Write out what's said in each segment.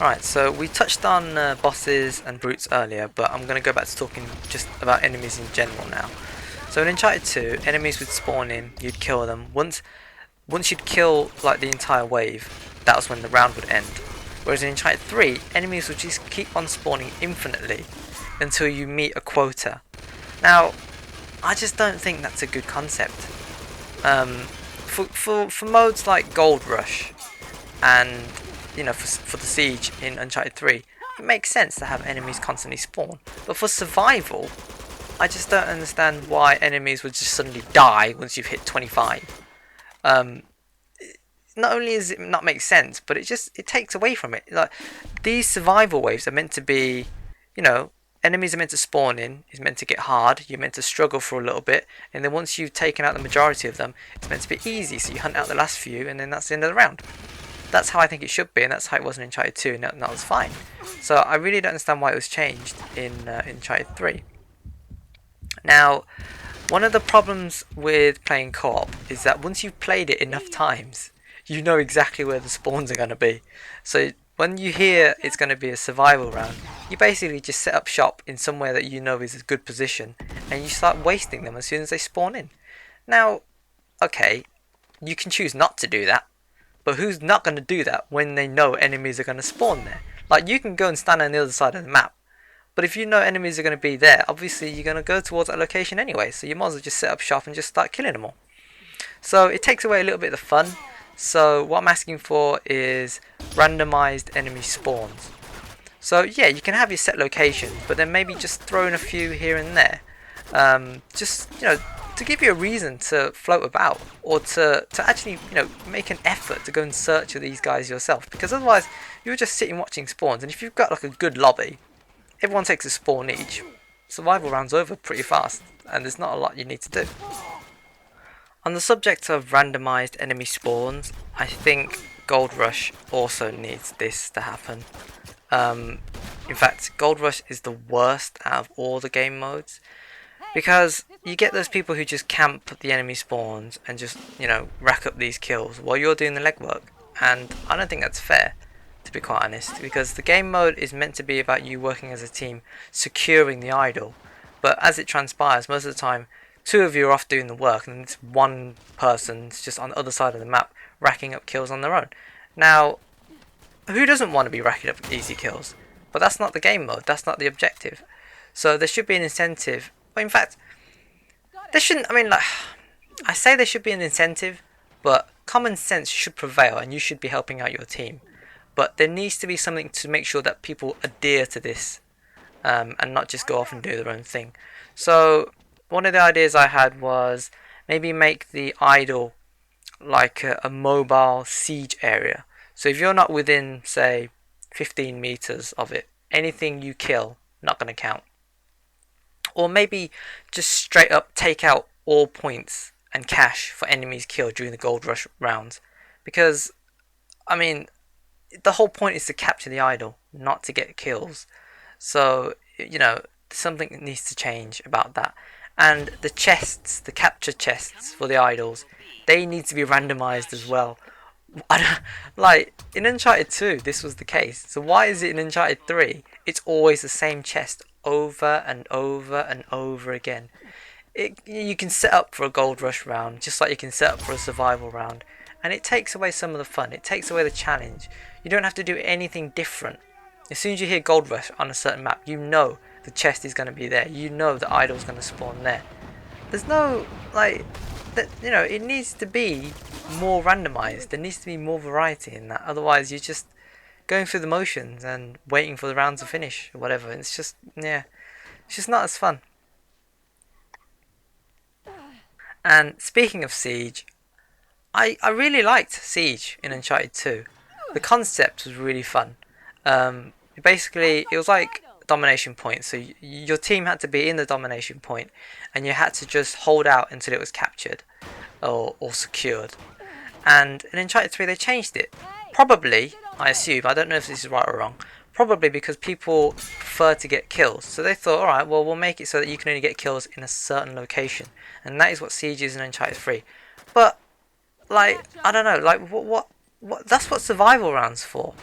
Alright, so we touched on bosses and brutes earlier, but I'm going to go back to talking just about enemies in general now. So in Uncharted 2, enemies would spawn in, you'd kill them. Once you'd kill like the entire wave, that was when the round would end. Whereas in Uncharted 3, enemies would just keep on spawning infinitely until you meet a quota. Now, I just don't think that's a good concept. For modes like Gold Rush and for the siege in Uncharted 3, it makes sense to have enemies constantly spawn. But for survival, I just don't understand why enemies would just suddenly die once you've hit 25. Not only does it not make sense, but it takes away from it. Like, these survival waves are meant to be, enemies are meant to spawn in, it's meant to get hard, you're meant to struggle for a little bit, and then once you've taken out the majority of them, it's meant to be easy, so you hunt out the last few, and then that's the end of the round. That's how I think it should be, and that's how it was in Uncharted 2, and that was fine. So I really don't understand why it was changed in Uncharted 3. Now, one of the problems with playing co-op is that once you've played it enough times, you know exactly where the spawns are going to be. So when you hear it's going to be a survival round, you basically just set up shop in somewhere that you know is a good position, and you start wasting them as soon as they spawn in. Now, okay, you can choose not to do that, but who's not going to do that when they know enemies are going to spawn there? Like, you can go and stand on the other side of the map, but if you know enemies are going to be there, obviously you're going to go towards that location anyway, so you might as well just set up shop and just start killing them all. So it takes away a little bit of the fun. So what I'm asking for is randomized enemy spawns. So yeah, you can have your set locations, but then maybe just throw in a few here and there. Just, to give you a reason to float about, or to actually, make an effort to go and search for these guys yourself. Because otherwise, you're just sitting watching spawns, and if you've got like a good lobby, everyone takes a spawn each, survival round's over pretty fast, and there's not a lot you need to do. On the subject of randomized enemy spawns, I think Gold Rush also needs this to happen. In fact, Gold Rush is the worst out of all the game modes, because you get those people who just camp the enemy spawns and just, rack up these kills while you're doing the legwork, and I don't think that's fair, to be quite honest, because the game mode is meant to be about you working as a team, securing the idol, but as it transpires, most of the time, two of you are off doing the work, and it's one person's just on the other side of the map racking up kills on their own. Now, who doesn't want to be racking up easy kills? But that's not the game mode, that's not the objective. So there should be an incentive. Well, in fact, there shouldn't, I say there should be an incentive, but common sense should prevail and you should be helping out your team. But there needs to be something to make sure that people adhere to this, and not just go off and do their own thing. So one of the ideas I had was maybe make the idol like a mobile siege area. So if you're not within, say, 15 meters of it, anything you kill, not going to count. Or maybe just straight up take out all points and cash for enemies killed during the Gold Rush rounds. Because, the whole point is to capture the idol, not to get kills. So, something needs to change about that. And the chests, the capture chests for the idols, they need to be randomized as well. In Uncharted 2, this was the case. So why is it in Uncharted 3, it's always the same chest over and over and over again? You can set up for a Gold Rush round, just like you can set up for a survival round. And it takes away some of the fun, it takes away the challenge. You don't have to do anything different. As soon as you hear Gold Rush on a certain map, you know the chest is going to be there. You know the idol is going to spawn there. There's no, it needs to be more randomized. There needs to be more variety in that. Otherwise, you're just going through the motions and waiting for the round to finish or whatever. It's just, it's just not as fun. And speaking of Siege, I really liked Siege in Uncharted 2. The concept was really fun. Basically, it was like domination point, so your team had to be in the domination point and you had to just hold out until it was captured or secured. And in Uncharted 3 they changed it, probably, I assume, I don't know if this is right or wrong, probably because people prefer to get kills, so they thought, alright, well, we'll make it so that you can only get kills in a certain location, and that is what Siege is in Uncharted 3. But I don't know, what that's what survival rounds for.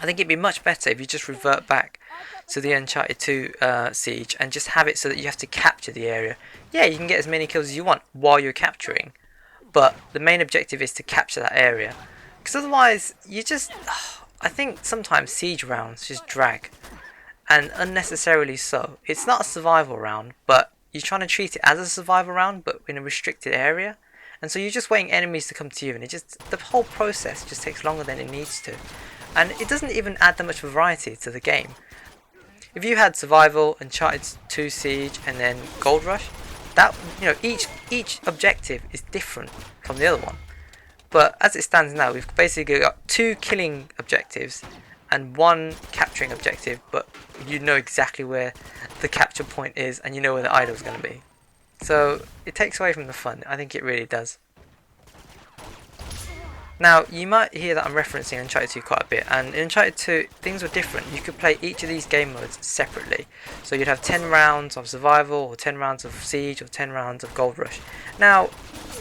I think it'd be much better if you just revert back to the Uncharted 2 Siege and just have it so that you have to capture the area. Yeah, you can get as many kills as you want while you're capturing, but the main objective is to capture that area. Because otherwise, you just... I think sometimes Siege rounds just drag, and unnecessarily so. It's not a survival round, but you're trying to treat it as a survival round, but in a restricted area. And so you're just waiting enemies to come to you, and the whole process just takes longer than it needs to. And it doesn't even add that much variety to the game. If you had survival, Uncharted 2 Siege, and then Gold Rush, that, you know, each objective is different from the other one. But as it stands now, we've basically got 2 killing objectives and 1 capturing objective, but you know exactly where the capture point is and you know where the idol is going to be. So it takes away from the fun. I think it really does. Now, you might hear that I'm referencing Uncharted 2 quite a bit, and in Uncharted 2 things were different. You could play each of these game modes separately. So you'd have 10 rounds of survival, or 10 rounds of siege, or 10 rounds of gold rush. Now,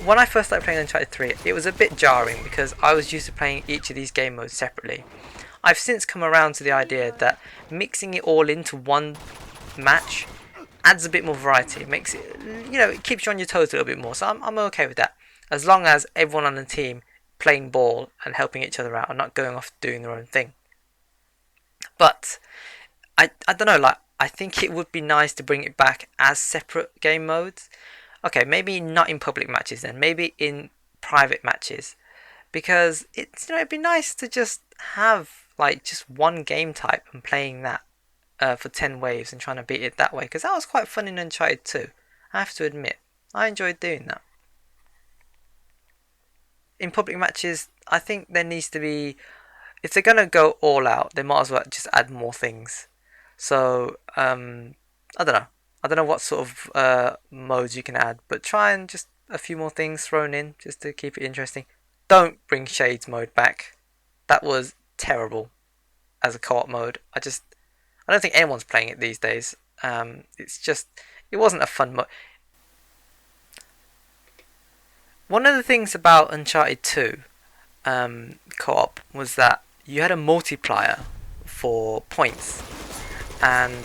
when I first started playing Uncharted 3, it was a bit jarring because I was used to playing each of these game modes separately. I've since come around to the idea that mixing it all into one match adds a bit more variety. It makes it, you know, it keeps you on your toes a little bit more. So I'm okay with that, as long as everyone on the team playing ball and helping each other out and not going off doing their own thing. But I don't know, like, I think it would be nice to bring it back as separate game modes. Okay, maybe not in public matches then, maybe in private matches, because it's, you know, it'd be nice to just have like just one game type and playing that for 10 waves and trying to beat it that way, because that was quite fun in Uncharted 2. I have to admit, I enjoyed doing that. In public matches, I think there needs to be, if they're going to go all out, they might as well just add more things. So, I don't know. I don't know what sort of modes you can add, but try and just a few more things thrown in just to keep it interesting. Don't bring Shades mode back. That was terrible as a co-op mode. I don't think anyone's playing it these days. It wasn't a fun mode. One of the things about Uncharted 2 co-op was that you had a multiplier for points, and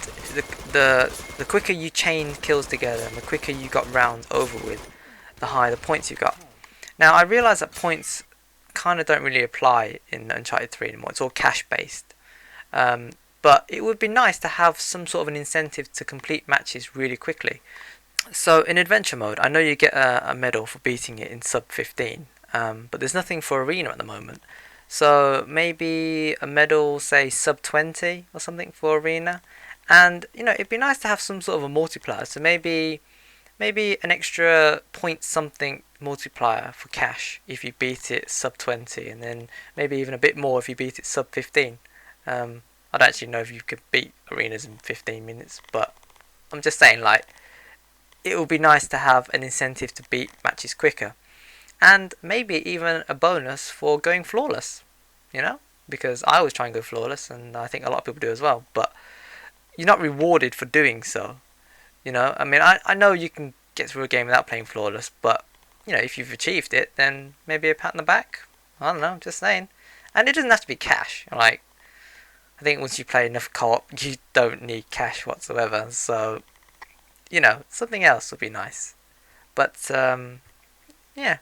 the quicker you chained kills together and the quicker you got rounds over with, the higher the points you got. Now I realise that points kind of don't really apply in Uncharted 3 anymore. It's all cash based, but it would be nice to have some sort of an incentive to complete matches really quickly. So in adventure mode, I know you get a medal for beating it in sub 15, but there's nothing for arena at the moment. So maybe a medal, say sub 20 or something for arena, and you know, it'd be nice to have some sort of a multiplier. So maybe an extra point something multiplier for cash if you beat it sub 20, and then maybe even a bit more if you beat it sub 15. I don't actually know if you could beat arenas in 15 minutes, but I'm just saying, like, it would be nice to have an incentive to beat matches quicker, and maybe even a bonus for going flawless, you know, because I always try and go flawless, and I think a lot of people do as well, but you're not rewarded for doing so, you know. I mean, I know you can get through a game without playing flawless, but you know, if you've achieved it, then maybe a pat on the back. I don't know, just saying. And it doesn't have to be cash. Like, I think once you play enough co-op, you don't need cash whatsoever, so you know, something else would be nice. But yeah.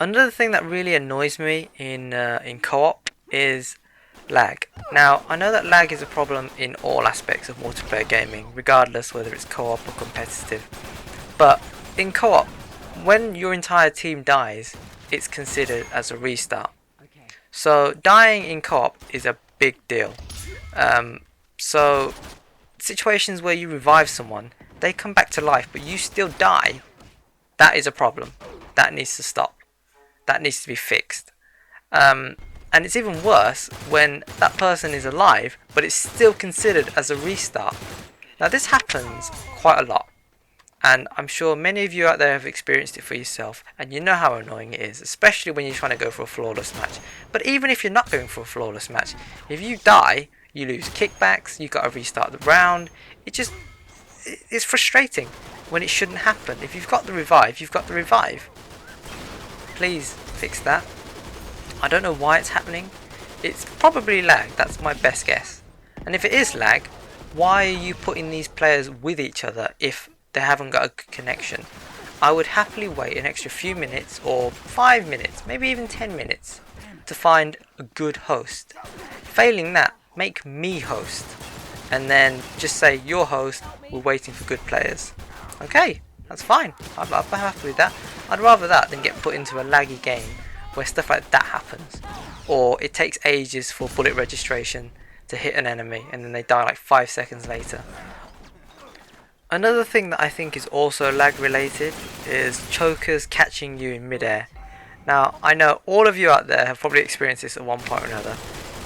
Another thing that really annoys me in co-op is lag. Now, I know that lag is a problem in all aspects of multiplayer gaming, regardless whether it's co-op or competitive. But in co-op, when your entire team dies, it's considered as a restart. So dying in co-op is a big deal. So situations where you revive someone, they come back to life, but you still die, that is a problem. That needs to stop. That needs to be fixed. And it's even worse when that person is alive, but it's still considered as a restart. Now this happens quite a lot, and I'm sure many of you out there have experienced it for yourself, and you know how annoying it is, especially when you're trying to go for a flawless match. But even if you're not going for a flawless match, if you die, you lose kickbacks, you got to restart the round. It's frustrating when it shouldn't happen. If you've got the revive, you've got the revive. Please fix that. I don't know why it's happening. It's probably lag, that's my best guess. And if it is lag, why are you putting these players with each other if they haven't got a good connection? I would happily wait an extra few minutes or 5 minutes, maybe even 10 minutes to find a good host. Failing that, make me host. And then just say, your host, we're waiting for good players. Okay, that's fine. I'm happy with that. I'd rather that than get put into a laggy game where stuff like that happens. Or it takes ages for bullet registration to hit an enemy and then they die like 5 seconds later. Another thing that I think is also lag related is chokers catching you in midair. Now, I know all of you out there have probably experienced this at one point or another.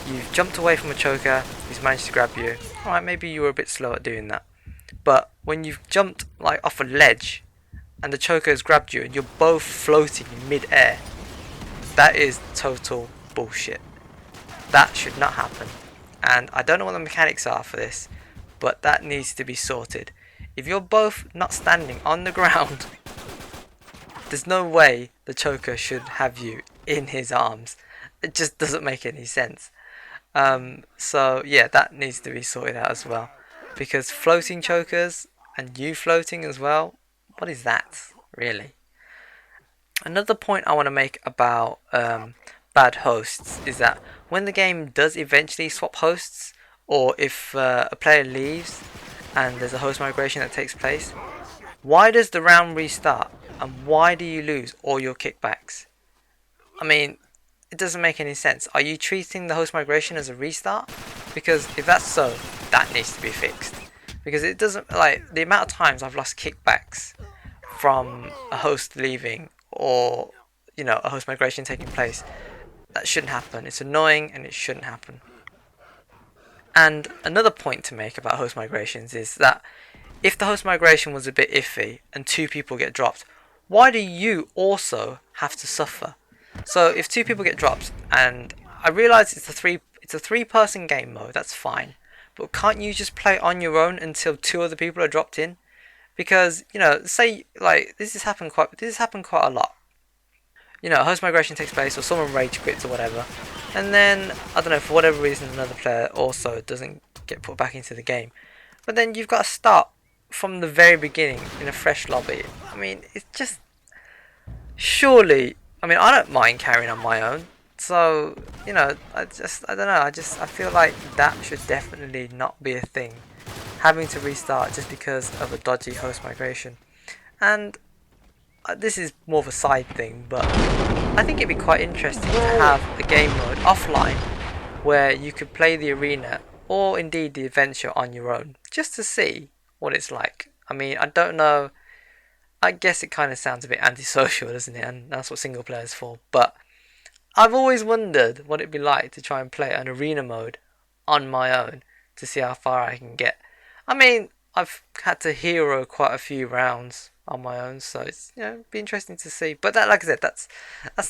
You've jumped away from a choker, he's managed to grab you. Alright, maybe you were a bit slow at doing that. But when you've jumped like off a ledge and the choker has grabbed you and you're both floating in mid-air, that is total bullshit. That should not happen. And I don't know what the mechanics are for this, but that needs to be sorted. If you're both not standing on the ground, there's no way the choker should have you in his arms. It just doesn't make any sense. So yeah, that needs to be sorted out as well. Because floating chokers and you floating as well, what is that really? Another point I want to make about bad hosts is that when the game does eventually swap hosts, or if a player leaves and there's a host migration that takes place, why does the round restart and why do you lose all your kickbacks? I mean, it doesn't make any sense. Are you treating the host migration as a restart? Because if that's so, that needs to be fixed. Because it doesn't, like, the amount of times I've lost kickbacks from a host leaving or, you know, a host migration taking place, that shouldn't happen. It's annoying and it shouldn't happen. And another point to make about host migrations is that if the host migration was a bit iffy and 2 people get dropped, why do you also have to suffer? So if 2 people get dropped, and I realise it's a 3-person game mode, that's fine, but can't you just play on your own until 2 other people are dropped in? Because, you know, say like this has happened quite a lot. You know, a host migration takes place or someone rage quits or whatever, and then I don't know, for whatever reason another player also doesn't get put back into the game. But then you've got to start from the very beginning in a fresh lobby. I mean, it's just surely, I mean, I don't mind carrying on my own. So, you know, I don't know, I feel like that should definitely not be a thing. Having to restart just because of a dodgy host migration. And this is more of a side thing, but I think it'd be quite interesting to have a game mode offline where you could play the arena or indeed the adventure on your own, just to see what it's like. I mean, I don't know, I guess it kind of sounds a bit antisocial, doesn't it? And that's what single player is for. But I've always wondered what it'd be like to try and play an arena mode on my own to see how far I can get. I mean, I've had to hero quite a few rounds on my own, so it's, you know, be interesting to see. But that, like I said, that's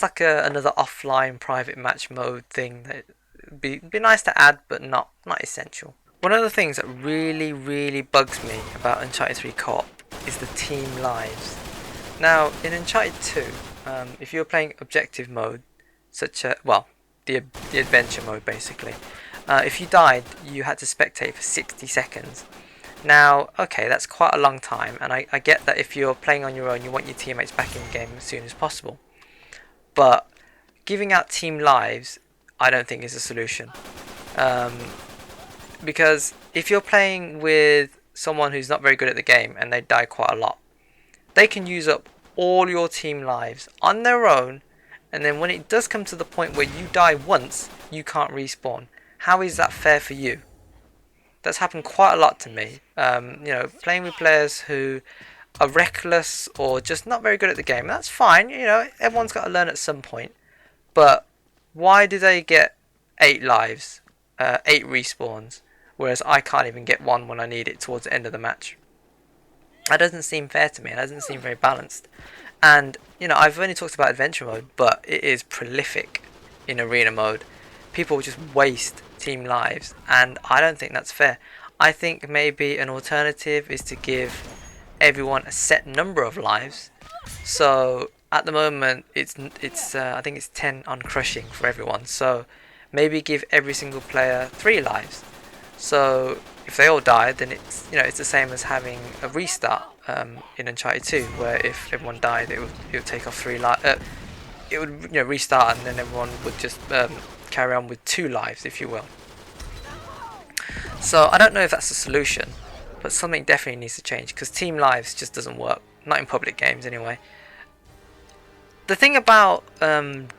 like another offline private match mode thing that be nice to add, but not essential. One of the things that really bugs me about Uncharted 3 co-op is the team lives. Now, in Uncharted 2, if you were playing objective mode, such as, well, the adventure mode basically, if you died, you had to spectate for 60 seconds. Now, okay, that's quite a long time, and I get that if you're playing on your own, you want your teammates back in the game as soon as possible. But giving out team lives, I don't think is a solution. Because if you're playing with someone who's not very good at the game and they die quite a lot, they can use up all your team lives on their own, and then when it does come to the point where you die once, you can't respawn. How is that fair for you? That's happened quite a lot to me. You know, playing with players who are reckless or just not very good at the game. That's fine, you know, everyone's got to learn at some point. But why do they get 8 lives, 8 respawns, whereas I can't even get 1 when I need it towards the end of the match? That doesn't seem fair to me. It doesn't seem very balanced. And, you know, I've only talked about adventure mode, but it is prolific in arena mode. People just waste team lives, and I don't think that's fair. I think maybe an alternative is to give everyone a set number of lives. So at the moment it's I think it's 10 on crushing for everyone. So maybe give every single player 3 lives. So if they all die, then it's it's the same as having a restart in Uncharted 2, where if everyone died, it would take off 3 lives. It would restart, and then everyone would just carry on with 2 lives, if you will. So I don't know if that's a solution, but something definitely needs to change, because team lives just doesn't work, not in public games anyway. The thing about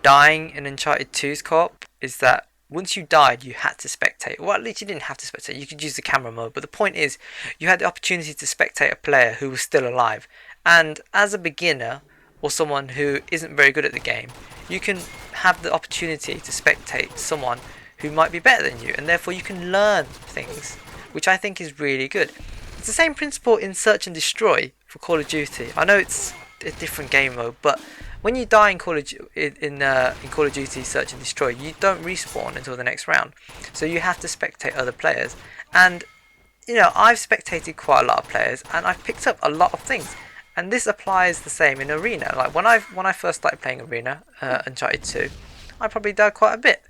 dying in Uncharted 2's co-op is that once you died, you had to spectate. Well, at least you didn't have to spectate. You could use the camera mode. But the point is, you had the opportunity to spectate a player who was still alive. And as a beginner, or someone who isn't very good at the game, you can have the opportunity to spectate someone who might be better than you. And therefore, you can learn things, which I think is really good. It's the same principle in Search and Destroy for Call of Duty. I know it's a different game mode, but when you die in Call of Duty Search and Destroy, you don't respawn until the next round. So you have to spectate other players. And I've spectated quite a lot of players, and I've picked up a lot of things. And this applies the same in Arena. Like when I first started playing Arena, Uncharted 2, I probably died quite a bit.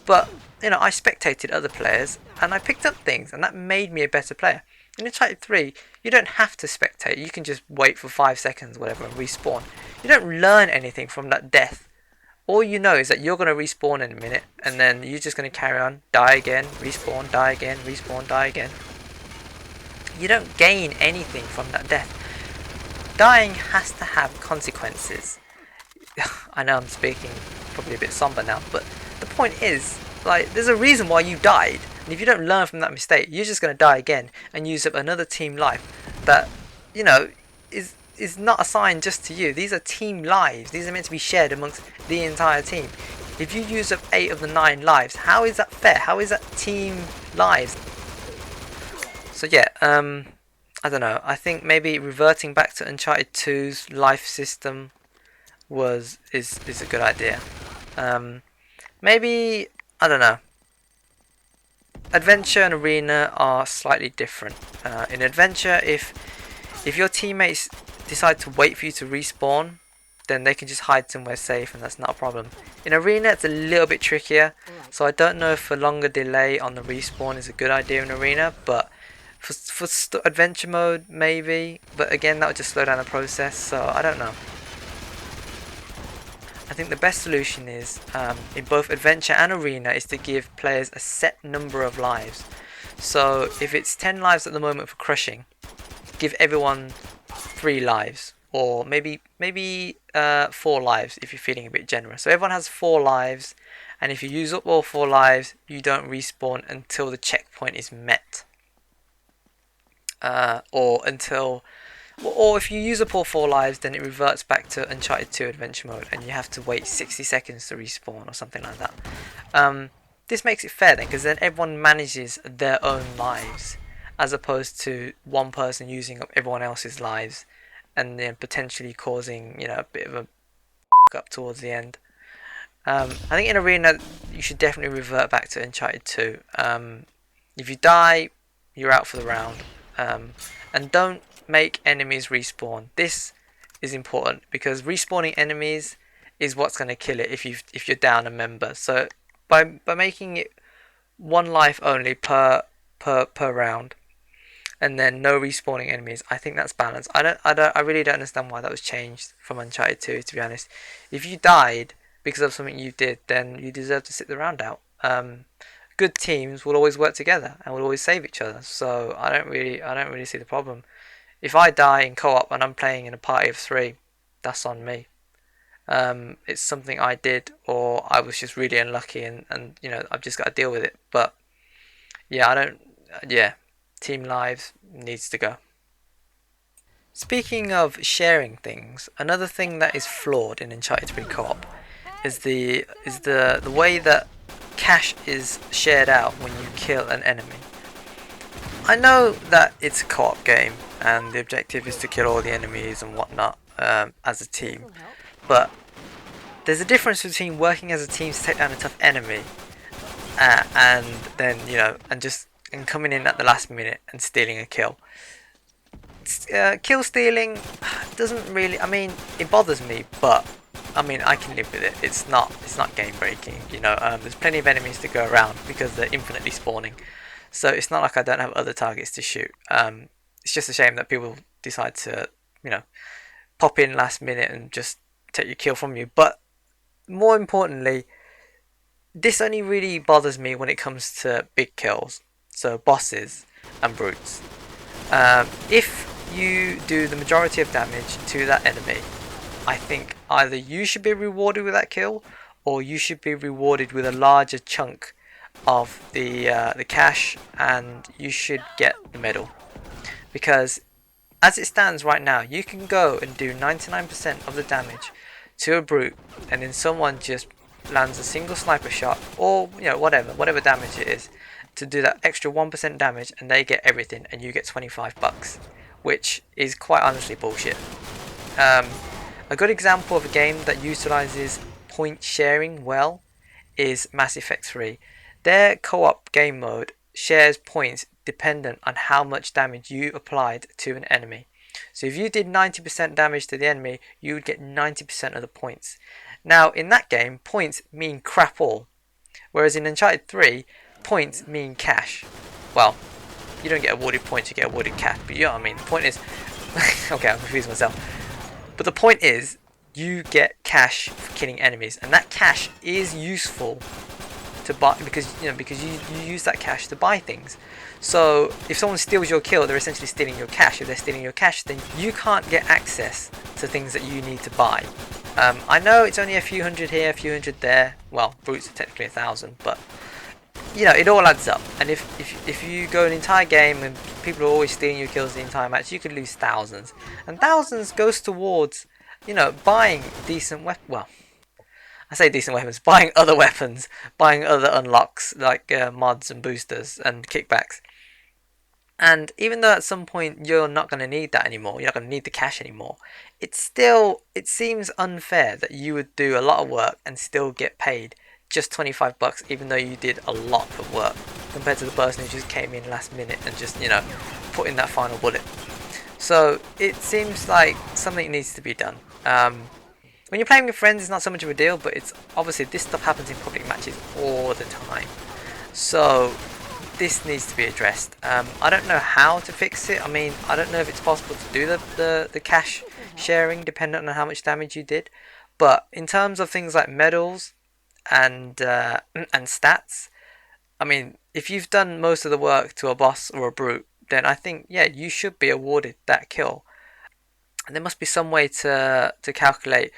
But I spectated other players, and I picked up things, and that made me a better player. In Uncharted 3, you don't have to spectate. You can just wait for 5 seconds, whatever, and respawn. You don't learn anything from that death. All you know is that you're going to respawn in a minute, and then you're just going to carry on, die again, respawn, die again, respawn, die again. You don't gain anything from that death. Dying has to have consequences. I know I'm speaking probably a bit somber now, but the point is, like, there's a reason why you died. And if you don't learn from that mistake, you're just going to die again and use up another team life that, is not assigned just to you. These are team lives. These are meant to be shared amongst the entire team. If you use up 8 of the 9 lives, how is that fair? How is that team lives? So yeah, I don't know. I think maybe reverting back to Uncharted 2's life system is a good idea. Maybe, I don't know. Adventure and Arena are slightly different. In Adventure, if your teammates decide to wait for you to respawn, then they can just hide somewhere safe, and that's not a problem. In Arena, it's a little bit trickier, so I don't know if a longer delay on the respawn is a good idea in Arena, but for Adventure mode, maybe. But again, that would just slow down the process, so I don't know. I think the best solution is, in both Adventure and Arena, is to give players a set number of lives. So if it's 10 lives at the moment for crushing, give everyone 3 lives, or maybe 4 lives if you're feeling a bit generous. So everyone has 4 lives, and if you use up all 4 lives, you don't respawn until the checkpoint is met, or if you use up all 4 lives, then it reverts back to Uncharted 2 Adventure mode, and you have to wait 60 seconds to respawn or something like that. This makes it fair then, because then everyone manages their own lives, as opposed to one person using up everyone else's lives, and then potentially causing a bit of a up towards the end. I think in Arena you should definitely revert back to Uncharted 2. If you die, you're out for the round, and don't make enemies respawn. This is important, because respawning enemies is what's going to kill it if you're down a member. So by making it 1 life only per round, and then no respawning enemies, I think that's balanced. I really don't understand why that was changed from Uncharted 2, to be honest. If you died because of something you did, then you deserve to sit the round out. Good teams will always work together and will always save each other. So I don't really see the problem. If I die in co-op and I'm playing in a party of 3, that's on me. It's something I did, or I was just really unlucky, and I've just got to deal with it. But yeah, team lives needs to go. Speaking of sharing things, another thing that is flawed in Uncharted 3 co-op is the way that cash is shared out when you kill an enemy. I know that it's a co-op game and the objective is to kill all the enemies and whatnot as a team, but there's a difference between working as a team to take down a tough enemy and then and coming in at the last minute and stealing a kill. Kill stealing doesn't really, I mean, it bothers me, but I mean, I can live with it. It's not game breaking, you know. There's plenty of enemies to go around because they're infinitely spawning, so it's not like I don't have other targets to shoot. It's just a shame that people decide to, you know, pop in last minute and just take your kill from you. But more importantly, this only really bothers me when it comes to big kills, so bosses and brutes. If you do the majority of damage to that enemy, I think either you should be rewarded with that kill, or you should be rewarded with a larger chunk of the cash, and you should get the medal. Because as it stands right now, you can go and do 99% of the damage to a brute, and then someone just lands a single sniper shot, or you know, whatever damage it is, to do that extra 1% damage, and they get everything, and you get 25 bucks, which is quite honestly bullshit. A good example of a game that utilizes point sharing well is Mass Effect 3. Their co-op game mode shares points dependent on how much damage you applied to an enemy. So if you did 90% damage to the enemy, you would get 90% of the points. Now in that game, points mean crap all, whereas in Uncharted 3, points mean cash. Well, you don't get awarded points, you get awarded cash, but you know what I mean. The point is, okay, I'm confusing myself. But the point is, you get cash for killing enemies, and that cash is useful to buy, because you use that cash to buy things. So if someone steals your kill, they're essentially stealing your cash. If they're stealing your cash, then you can't get access to things that you need to buy. I know it's only a few hundred here, a few hundred there. Well, brutes are technically 1,000, but you know, it all adds up. And if you go an entire game and people are always stealing your kills the entire match, you could lose thousands. And thousands goes towards, you know, buying decent weapons. Well, I say decent weapons, buying other weapons, buying other unlocks like mods and boosters and kickbacks. And even though at some point you're not going to need that anymore, you're not going to need the cash anymore, it seems unfair that you would do a lot of work and still get paid just 25 bucks, even though you did a lot of work, compared to the person who just came in last minute and just, you know, put in that final bullet. So it seems like something needs to be done. When you're playing with friends, it's not so much of a deal, but it's obviously this stuff happens in public matches all the time. So this needs to be addressed. I don't know how to fix it. I mean, I don't know if it's possible to do the cash sharing dependent on how much damage you did. But in terms of things like medals and stats, I mean, if you've done most of the work to a boss or a brute, then I think, yeah, you should be awarded that kill. And there must be some way to calculate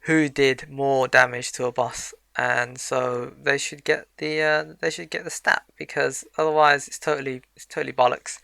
who did more damage to a boss, and so they should get the stat, because otherwise it's totally bollocks.